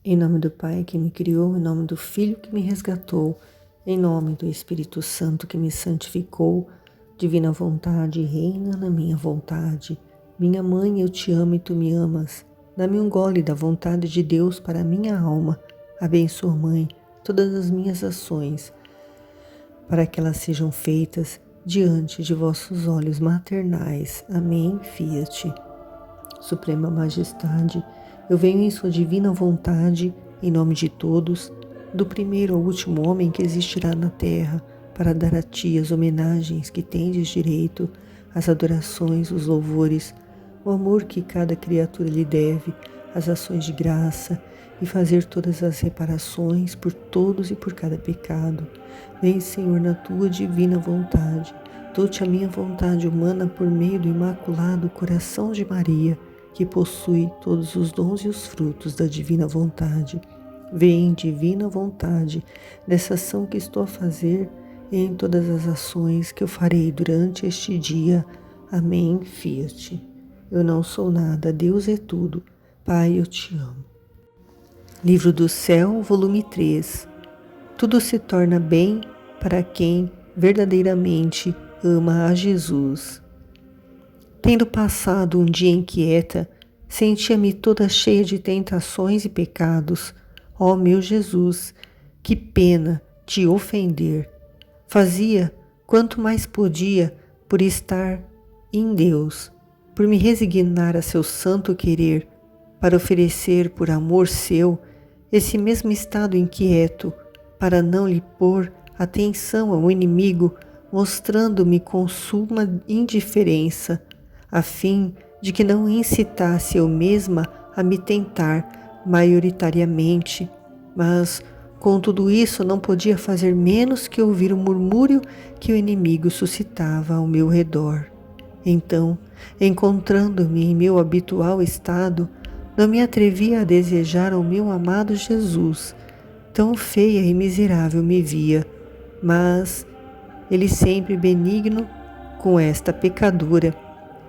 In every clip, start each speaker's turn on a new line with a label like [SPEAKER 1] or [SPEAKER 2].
[SPEAKER 1] Em nome do Pai que me criou, em nome do Filho que me resgatou, em nome do Espírito Santo que me santificou, divina vontade, reina na minha vontade. Minha mãe, eu te amo e tu me amas. Dá-me um gole da vontade de Deus para a minha alma. Abençoa, Mãe, todas as minhas ações, para que elas sejam feitas diante de vossos olhos maternais. Amém. Fiat. Suprema Majestade, eu venho em sua divina vontade, em nome de todos, do primeiro ao último homem que existirá na terra, para dar a ti as homenagens que tendes direito, as adorações, os louvores, o amor que cada criatura lhe deve, as ações de graça e fazer todas as reparações por todos e por cada pecado. Vem, Senhor, na tua divina vontade. Dou-te a minha vontade humana por meio do imaculado coração de Maria, que possui todos os dons e os frutos da divina vontade. Vem, divina vontade, nessa ação que estou a fazer e em todas as ações que eu farei durante este dia. Amém. Fiat. Eu não sou nada, Deus é tudo. Pai, eu te amo. Livro do Céu, volume 3. Tudo se torna bem para quem verdadeiramente ama a Jesus. Tendo passado um dia inquieta, sentia-me toda cheia de tentações e pecados. Ó meu Jesus, que pena te ofender! Fazia quanto mais podia por estar em Deus, por me resignar a seu santo querer, para oferecer por amor seu esse mesmo estado inquieto, para não lhe pôr atenção ao inimigo, mostrando-me com suma indiferença, a fim de que não incitasse eu mesma a me tentar maioritariamente, mas com tudo isso não podia fazer menos que ouvir o murmúrio que o inimigo suscitava ao meu redor. Então, encontrando-me em meu habitual estado, não me atrevia a desejar o meu amado Jesus. Tão feia e miserável me via, mas ele sempre benigno com esta pecadora,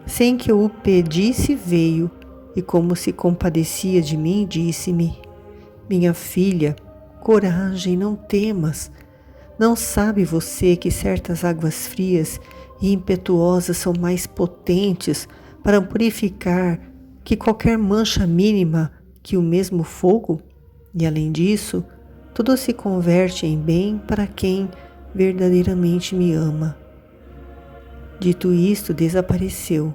[SPEAKER 1] sem que eu o pedisse, veio, e como se compadecia de mim, disse-me: minha filha, coragem, não temas. Não sabe você que certas águas frias e impetuosas são mais potentes para purificar que qualquer mancha mínima que o mesmo fogo? E além disso, tudo se converte em bem para quem verdadeiramente me ama. Dito isto, desapareceu,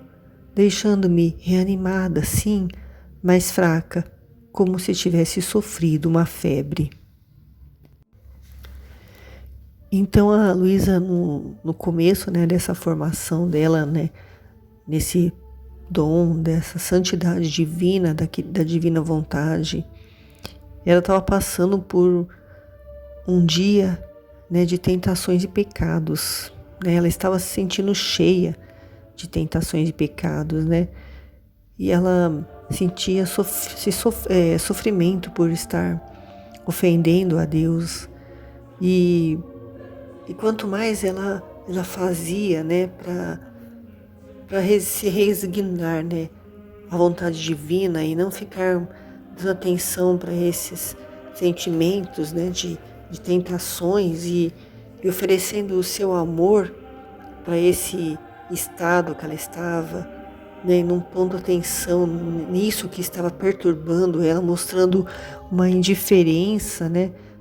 [SPEAKER 1] deixando-me reanimada, sim, mas fraca, como se tivesse sofrido uma febre. Então a Luísa, no começo, dessa formação dela, nesse dom, dessa santidade divina, da divina vontade, ela estava passando por um dia, de tentações e pecados. Ela estava se sentindo cheia de tentações e pecados, E ela sentia sofrimento por estar ofendendo a Deus. E quanto mais ela fazia, para se resignar, à vontade divina e não ficar dando atenção para esses sentimentos, de tentações e oferecendo o seu amor para esse estado que ela estava, e não pondo atenção nisso que estava perturbando ela, mostrando uma indiferença,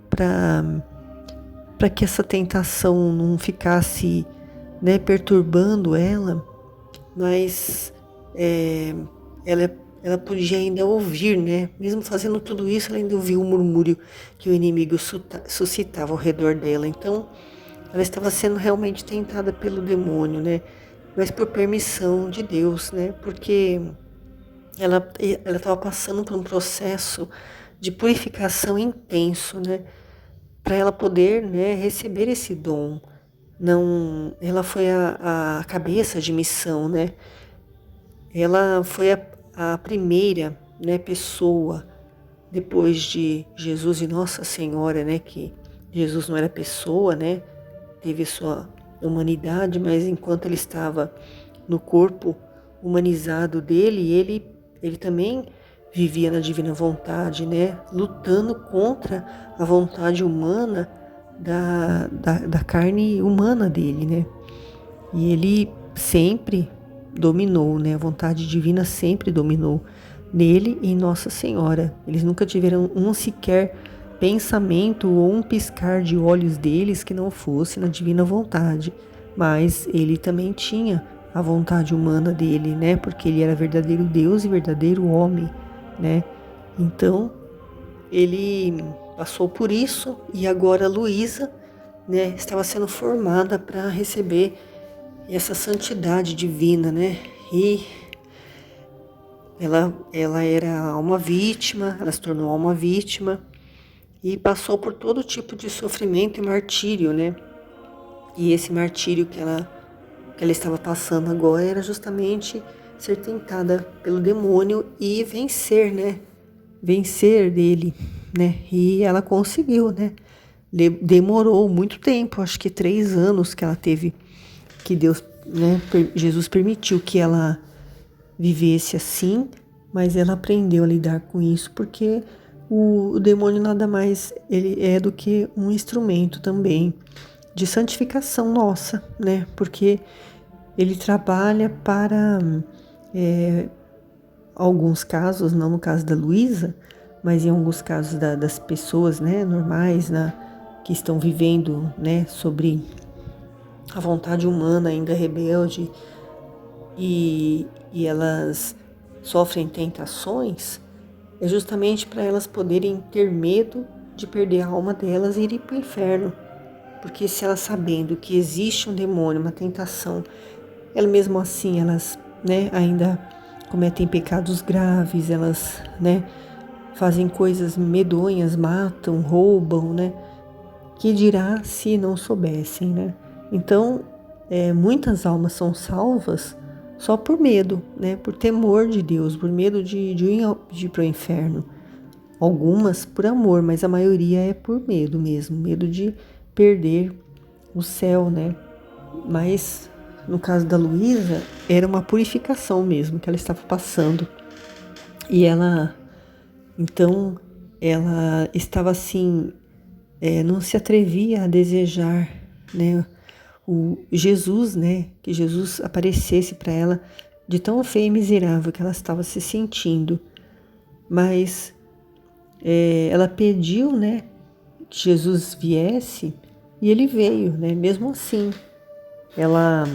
[SPEAKER 1] para que essa tentação não ficasse, perturbando ela, mas ela podia ainda ouvir, mesmo fazendo tudo isso, ela ainda ouvia o murmúrio que o inimigo suscitava ao redor dela. Então, ela estava sendo realmente tentada pelo demônio, mas por permissão de Deus, porque ela estava passando por um processo de purificação intenso, para ela poder, receber esse dom. Não, ela foi a cabeça de missão, Ela foi a primeira, pessoa depois de Jesus e Nossa Senhora, que Jesus não era pessoa, teve sua humanidade, mas enquanto ele estava no corpo humanizado dele, ele também vivia na divina vontade, né? Lutando contra a vontade humana da carne humana dele, né? E ele sempre dominou, né? A vontade divina sempre dominou nele e em Nossa Senhora. Eles nunca tiveram um sequer pensamento ou um piscar de olhos deles que não fosse na divina vontade. Mas ele também tinha a vontade humana dele, né? Porque ele era verdadeiro Deus e verdadeiro homem, né? Então, ele passou por isso e agora Luísa, né, estava sendo formada para receber essa santidade divina, né? E ela era uma vítima, ela se tornou uma vítima e passou por todo tipo de sofrimento e martírio, né? E esse martírio que ela estava passando agora era justamente ser tentada pelo demônio e vencer, né? Vencer dele, né? E ela conseguiu, né? Demorou muito tempo, acho que 3 anos que ela teve, que Deus, né? Jesus permitiu que ela vivesse assim, mas ela aprendeu a lidar com isso, porque o demônio nada mais ele é do que um instrumento também de santificação nossa, né? Porque ele trabalha para alguns casos, não no caso da Luísa, mas em alguns casos das pessoas, né, normais, que estão vivendo, né, sobre a vontade humana ainda rebelde e elas sofrem tentações, é justamente para elas poderem ter medo de perder a alma delas e ir para o inferno. Porque se elas sabendo que existe um demônio, uma tentação, elas mesmo assim, elas, né, ainda cometem pecados graves, elas, né, fazem coisas medonhas, matam, roubam, né? Que dirá se não soubessem, né? Então, muitas almas são salvas só por medo, né? Por temor de Deus, por medo de ir para o inferno. Algumas por amor, mas a maioria é por medo mesmo, medo de perder o céu, né? Mas no caso da Luísa, era uma purificação mesmo que ela estava passando. E então, ela estava assim, não se atrevia a desejar, né, o Jesus, né, que Jesus aparecesse para ela de tão feia e miserável que ela estava se sentindo. Mas ela pediu, né, que Jesus viesse e ele veio, né, mesmo assim. Ela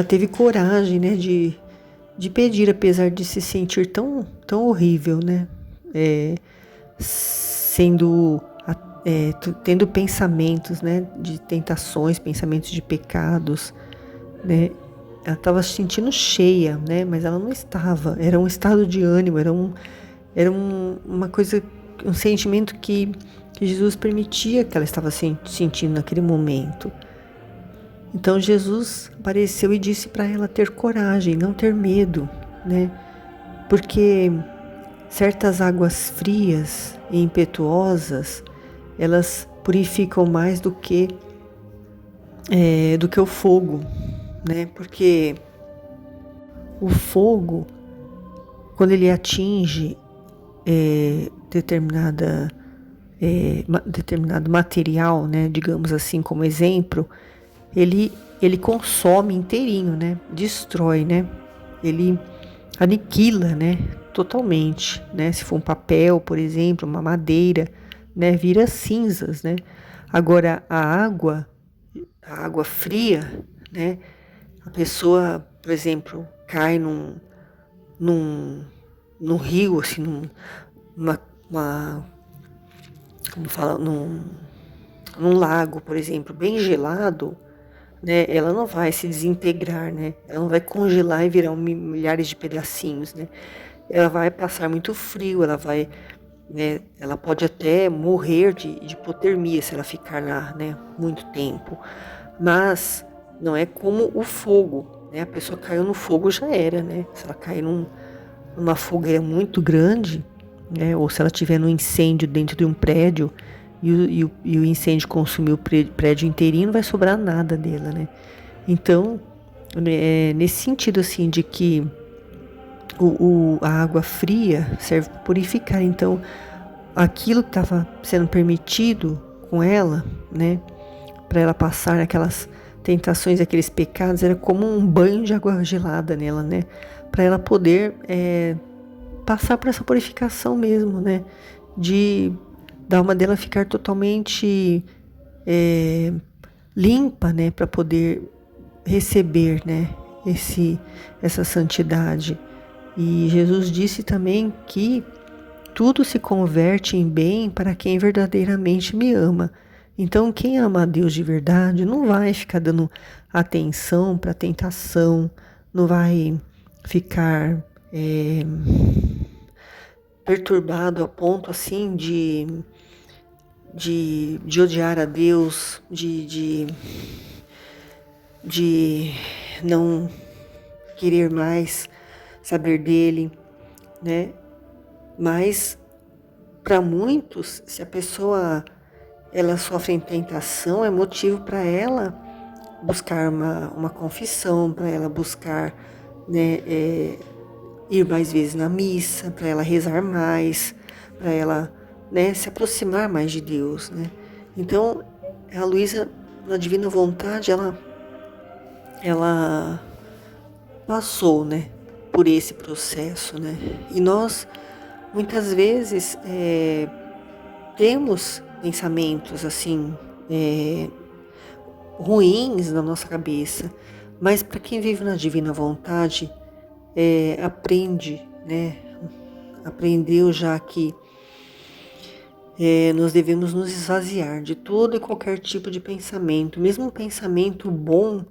[SPEAKER 1] teve coragem, né, de pedir, apesar de se sentir tão, tão horrível, né, tendo pensamentos, né, de tentações, pensamentos de pecados, né. Ela estava se sentindo cheia, né, mas ela não estava. Era um estado de ânimo, uma coisa, um sentimento que Jesus permitia que ela estava sentindo naquele momento. Então Jesus apareceu e disse para ela ter coragem, não ter medo, né? Porque certas águas frias e impetuosas, elas purificam mais do que o fogo, né? Porque o fogo, quando ele atinge determinado material, né? Digamos assim, como exemplo, ele consome inteirinho, né? Destrói, né? Ele aniquila, né? Totalmente, né? Se for um papel, por exemplo, uma madeira, né? Vira cinzas, né? Agora a água fria, né? A pessoa, por exemplo, cai num rio, assim, num lago, por exemplo, bem gelado, né? Ela não vai se desintegrar, né? Ela não vai congelar e virar milhares de pedacinhos, né? Ela vai passar muito frio, ela vai, né? Ela pode até morrer de hipotermia se ela ficar lá, né? Muito tempo. Mas não é como o fogo, né? A pessoa caiu no fogo, já era, né? Se ela cair numa fogueira muito grande, né? Ou se ela tiver num incêndio dentro de um prédio e o incêndio consumiu o prédio inteirinho, não vai sobrar nada dela, né? Então, nesse sentido, assim, de que a água fria serve para purificar. Então, aquilo que estava sendo permitido com ela, né, para ela passar aquelas tentações, aqueles pecados, era como um banho de água gelada nela, né, para ela poder passar por essa purificação mesmo, né, da alma dela ficar totalmente limpa, né, para poder receber, né, essa santidade. E Jesus disse também que tudo se converte em bem para quem verdadeiramente me ama. Então, quem ama a Deus de verdade não vai ficar dando atenção para a tentação, não vai ficar perturbado a ponto assim de odiar a Deus, de não querer mais saber dele, né? Mas para muitos, se a pessoa ela sofre em tentação, é motivo para ela buscar uma confissão, para ela buscar, né, ir mais vezes na missa, para ela rezar mais, para ela, né, se aproximar mais de Deus, né? Então, a Luísa, na Divina Vontade, ela passou, né, por esse processo, né? E nós, muitas vezes, temos pensamentos, assim, ruins na nossa cabeça, mas para quem vive na Divina Vontade, aprende, né? Aprendeu já que nós devemos nos esvaziar de todo e qualquer tipo de pensamento, mesmo um pensamento bom,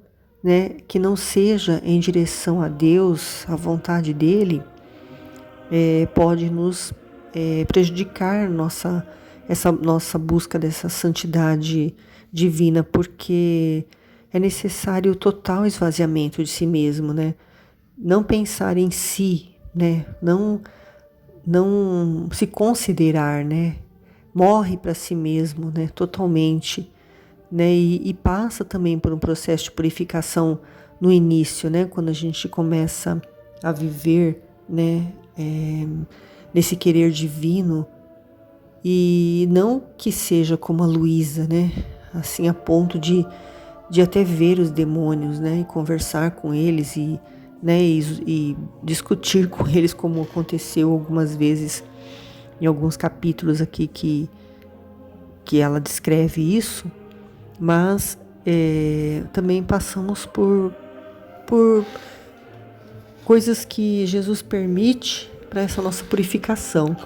[SPEAKER 1] né, que não seja em direção a Deus, à vontade dele, pode nos prejudicar essa nossa busca dessa santidade divina, porque é necessário o total esvaziamento de si mesmo, né? Não pensar em si, né? Não se considerar, né? Morre para si mesmo, né? Totalmente, né? E passa também por um processo de purificação no início, né? Quando a gente começa a viver, né? Nesse querer divino, e não que seja como a Luísa, né? Assim, a ponto de até ver os demônios, né? E conversar com eles né? E discutir com eles, como aconteceu algumas vezes em alguns capítulos aqui que ela descreve isso, mas também passamos por coisas que Jesus permite para essa nossa purificação.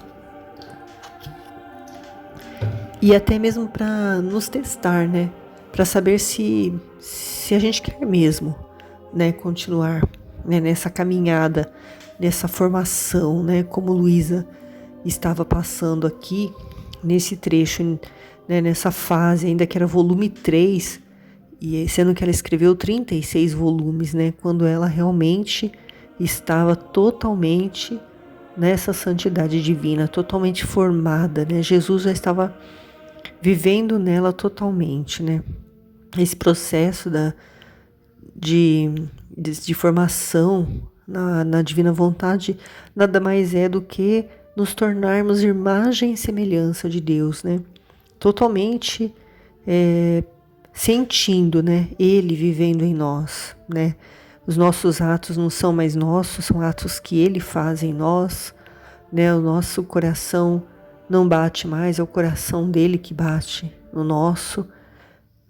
[SPEAKER 1] E até mesmo para nos testar, né? Para saber se a gente quer mesmo, né? Continuar, né? Nessa caminhada, nessa formação, né? Como Luísa estava passando aqui, nesse trecho, né? Nessa fase, ainda que era volume 3, e sendo que ela escreveu 36 volumes, né? Quando ela realmente estava totalmente nessa santidade divina, totalmente formada, né? Jesus já estava vivendo nela totalmente, né? Esse processo de formação na Divina Vontade nada mais é do que nos tornarmos imagem e semelhança de Deus, né? Totalmente sentindo, né? Ele vivendo em nós, né? Os nossos atos não são mais nossos, são atos que Ele faz em nós, né? O nosso coração não bate mais, é o coração dele que bate no nosso.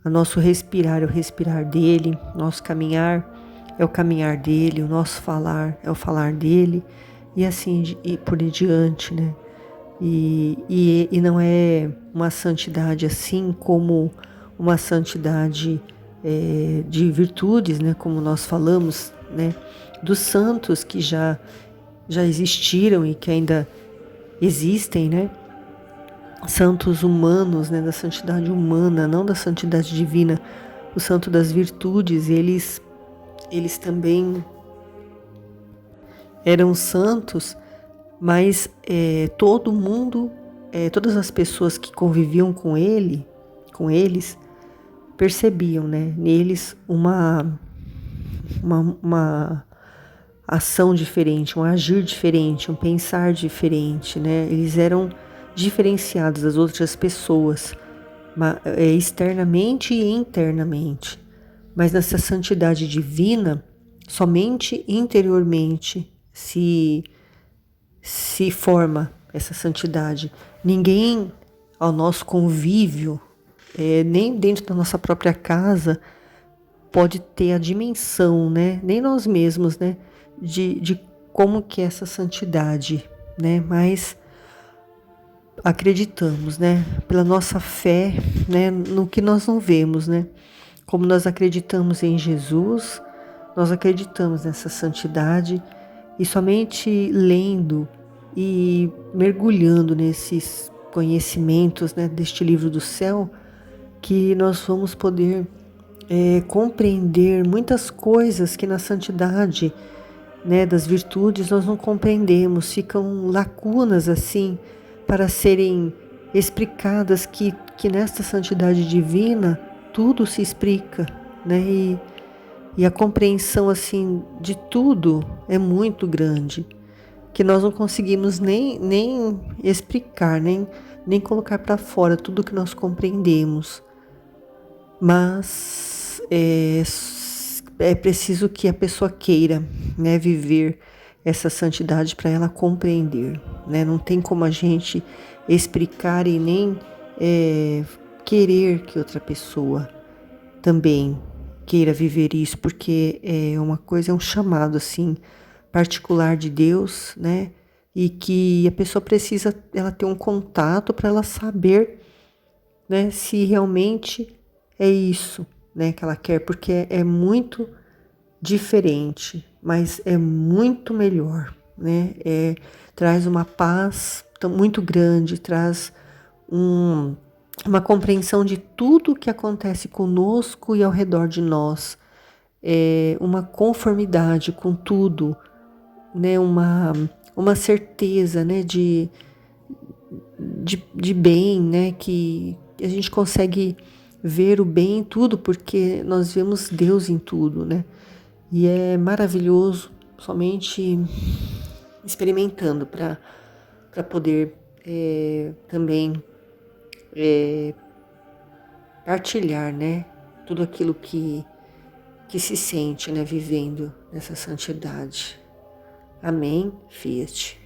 [SPEAKER 1] O nosso respirar é o respirar dele, nosso caminhar é o caminhar dele, o nosso falar é o falar dele, e assim e por diante, né? E não é uma santidade assim como uma santidade de virtudes, né? Como nós falamos, né? Dos santos que já existiram e que ainda existem, né? Santos humanos, né, da santidade humana, não da santidade divina. O santo das virtudes, eles também eram santos, mas todo mundo, todas as pessoas que conviviam com eles, percebiam, né, neles uma ação diferente, um agir diferente, um pensar diferente, né? Eles eram diferenciados das outras pessoas, externamente e internamente. Mas nessa santidade divina, somente interiormente se forma essa santidade. Ninguém ao nosso convívio, nem dentro da nossa própria casa, pode ter a dimensão, né? Nem nós mesmos, né? De como que é essa santidade, né? Mas acreditamos, né? Pela nossa fé, né? No que nós não vemos, né? Como nós acreditamos em Jesus, nós acreditamos nessa santidade, e somente lendo e mergulhando nesses conhecimentos, né, deste livro do céu, que nós vamos poder compreender muitas coisas que na santidade, né, das virtudes nós não compreendemos, ficam lacunas assim para serem explicadas, que nesta santidade divina tudo se explica, né? E a compreensão assim de tudo é muito grande, que nós não conseguimos nem explicar, nem colocar para fora tudo que nós compreendemos. Mas é preciso que a pessoa queira, né, viver essa santidade para ela compreender, né? Não tem como a gente explicar e nem querer que outra pessoa também queira viver isso, porque é uma coisa, é um chamado assim particular de Deus, né? E que a pessoa precisa ela ter um contato para ela saber, né, se realmente é isso, né, que ela quer, porque é muito diferente, mas é muito melhor, né? Traz uma paz muito grande, traz uma compreensão de tudo que acontece conosco e ao redor de nós, uma conformidade com tudo, né? Uma certeza, né? De bem, né? Que a gente consegue ver o bem em tudo, porque nós vemos Deus em tudo, né? E é maravilhoso somente experimentando para poder também partilhar, né? Tudo aquilo que se sente, né? Vivendo nessa santidade. Amém, Fiat.